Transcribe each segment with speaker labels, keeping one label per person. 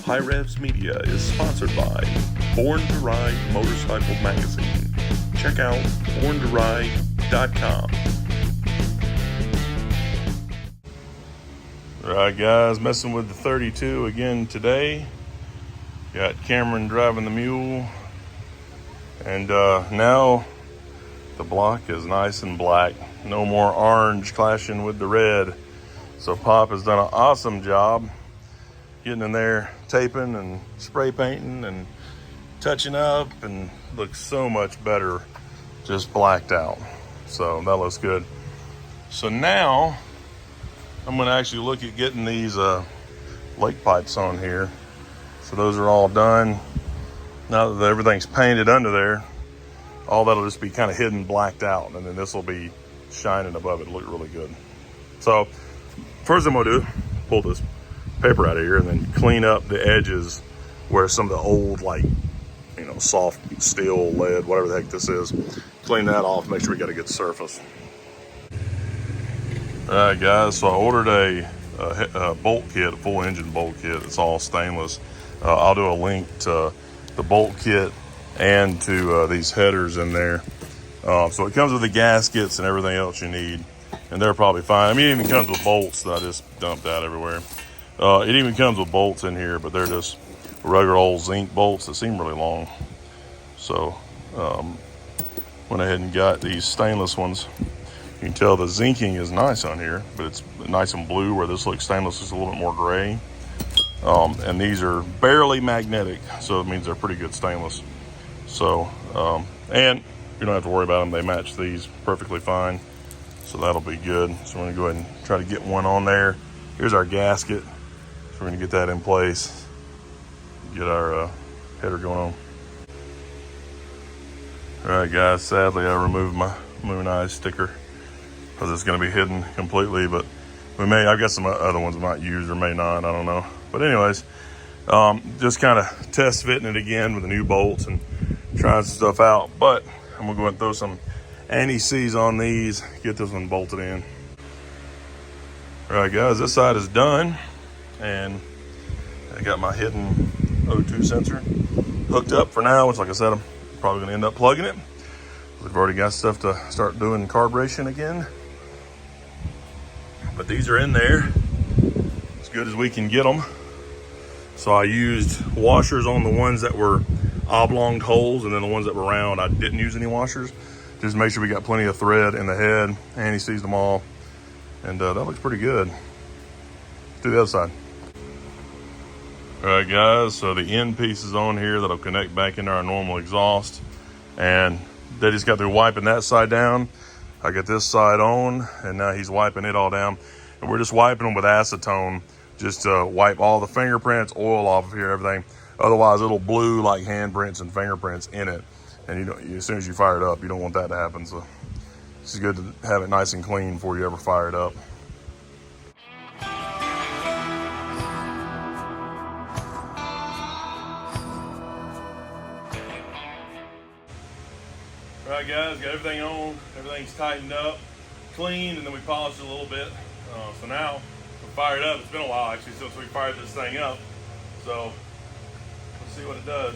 Speaker 1: HiRevz Media is sponsored by Born to Ride Motorcycle Magazine. Check out borntoride.com. Alright guys, messing with the 32 again today. Got Cameron driving the mule. And now the block is nice and black. No more orange clashing with the red. So Pop has done an awesome job getting in there, taping and spray painting and touching up, and looks so much better just blacked out. So that looks good. So now I'm gonna actually look at getting these lake pipes on here. So those are all done. Now that everything's painted under there, all that'll just be kind of hidden, blacked out, and then this will be shining above it. It'll look really good. So first I'm gonna do, pull this paper out of here and then clean up the edges where some of the old, like, you know, soft steel, lead, whatever the heck this is. Clean that off, make sure we got a good surface. All right guys, so I ordered a bolt kit, a full engine bolt kit. It's all stainless. I'll do a link to the bolt kit and to these headers in there. So it comes with the gaskets and everything else you need, and they're probably fine. I mean, it even comes with bolts that I just dumped out everywhere. It even comes with bolts in here, but they're just regular old zinc bolts that seem really long. So went ahead and got these stainless ones. You can tell the zinking is nice on here, but it's nice and blue, where this looks stainless is a little bit more gray. And these are barely magnetic, so it means they're pretty good stainless. So, and you don't have to worry about them. They match these perfectly fine. So that'll be good. So we're gonna go ahead and try to get one on there. Here's our gasket. So we're gonna get that in place, get our header going on. All right guys, sadly I removed my Moon Eyes sticker because it's gonna be hidden completely, but I've got some other ones we might use or may not, I don't know. But anyways, just kind of test fitting it again with the new bolts and trying some stuff out. But I'm gonna go ahead and throw some anti-seize on these, get this one bolted in. All right guys, this side is done, and I got my hidden O2 sensor hooked up for now, which, like I said, I'm probably gonna end up plugging it. We've already got stuff to start doing carburation again. But these are in there as good as we can get them. So I used washers on the ones that were oblonged holes, and then the ones that were round, I didn't use any washers. Just make sure we got plenty of thread in the head, anti-seized them all. And that looks pretty good. Let's do the other side. All right guys, so the end piece is on here that'll connect back into our normal exhaust. And they just got through wiping that side down. I got this side on, and now he's wiping it all down. And we're just wiping them with acetone, just to wipe all the fingerprints, oil off of here, everything. Otherwise it'll blue like handprints and fingerprints in it. And you don't, as soon as you fire it up, you don't want that to happen. So it's good to have it nice and clean before you ever fire it up. All right guys, got everything on, everything's tightened up, cleaned, and then we polished it a little bit. So now we fire it up. It's been a while actually since we fired this thing up. So let's see what it does.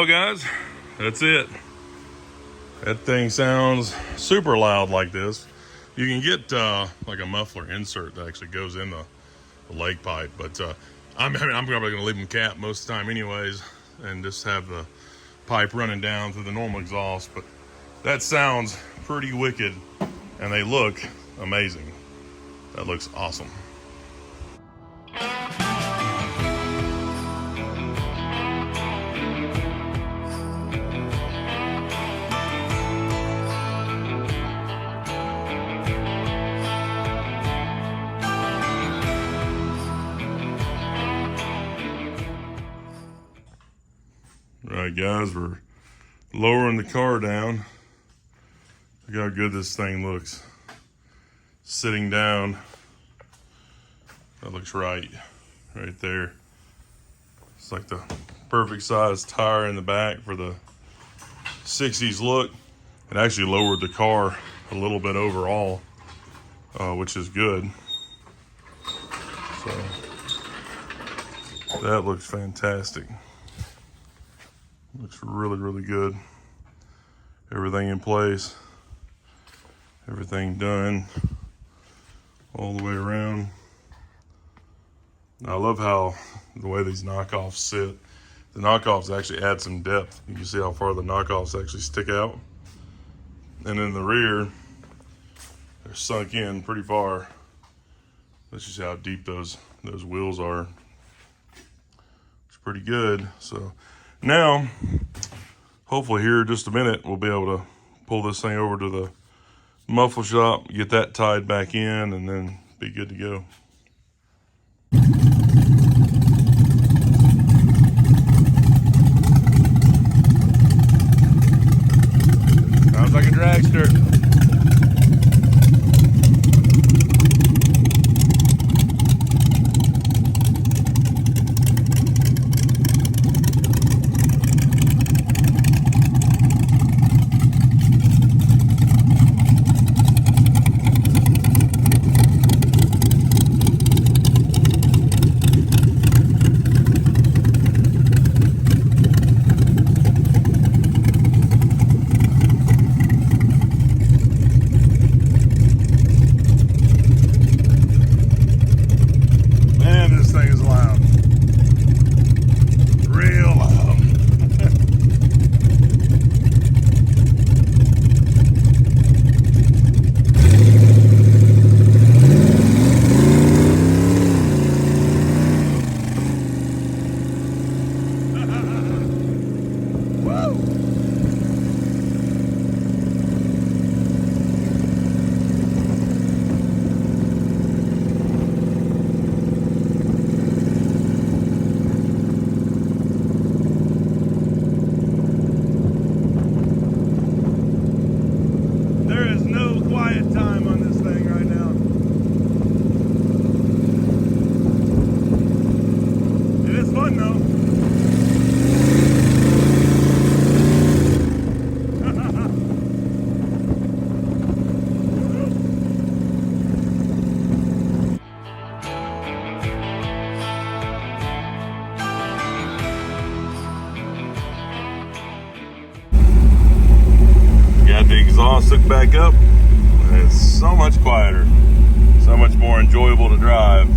Speaker 1: Well, guys, that's it. That thing sounds super loud like this. You can get like a muffler insert that actually goes in the leg pipe, but I'm probably going to leave them capped most of the time anyways, and just have the pipe running down through the normal exhaust. But that sounds pretty wicked, and they look amazing. That looks awesome. All right, guys, we're lowering the car down. Look how good this thing looks. Sitting down, that looks right there. It's like the perfect size tire in the back for the 60s look. It actually lowered the car a little bit overall, which is good. So that looks fantastic. Looks really, really good. Everything in place. Everything done all the way around. I love how the way these knockoffs sit. The knockoffs actually add some depth. You can see how far the knockoffs actually stick out. And in the rear, they're sunk in pretty far. Let's just see how deep those wheels are. It's pretty good. So now, hopefully here in just a minute, we'll be able to pull this thing over to the muffle shop, get that tied back in, and then be good to go. Sounds like a dragster. Exhaust hooked back up, and it's so much quieter, so much more enjoyable to drive.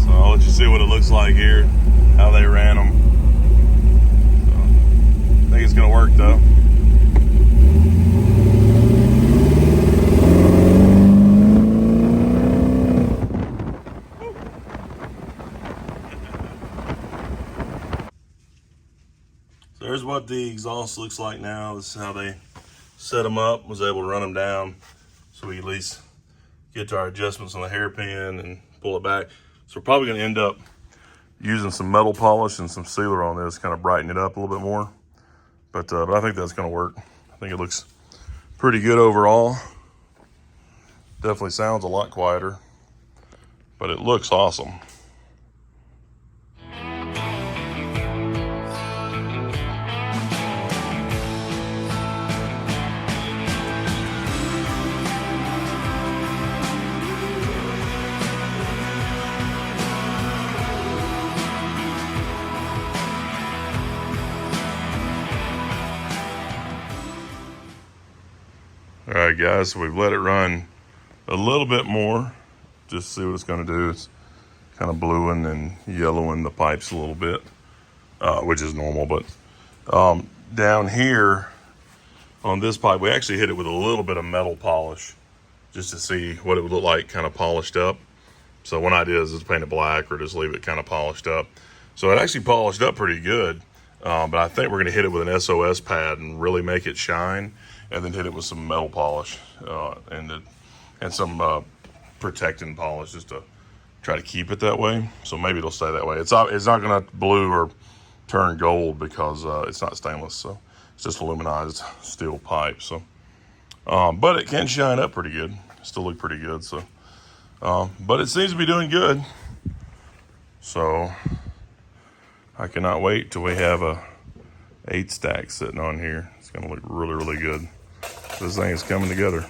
Speaker 1: So I'll let you see what it looks like here, how they ran them. So, I think it's gonna work though. So there's what the exhaust looks like now. This is how they set them up, was able to run them down so we at least get to our adjustments on the hairpin and pull it back. So we're probably going to end up using some metal polish and some sealer on this, kind of brighten it up a little bit more. But I think that's going to work. I think it looks pretty good overall. Definitely sounds a lot quieter, but it looks awesome. All right, guys, so we've let it run a little bit more, just to see what it's gonna do. It's kind of bluing and yellowing the pipes a little bit, which is normal, but down here on this pipe, we actually hit it with a little bit of metal polish just to see what it would look like kind of polished up. So one idea is paint it black or just leave it kind of polished up. So it actually polished up pretty good, but I think we're gonna hit it with an SOS pad and really make it shine, and then hit it with some metal polish and some protecting polish just to try to keep it that way. So maybe it'll stay that way. It's not gonna blue or turn gold because it's not stainless, so it's just aluminized steel pipe. So, but it can shine up pretty good. Still look pretty good. So, but it seems to be doing good. So I cannot wait till we have a 8 stack sitting on here. It's gonna look really, really good. This thing is coming together.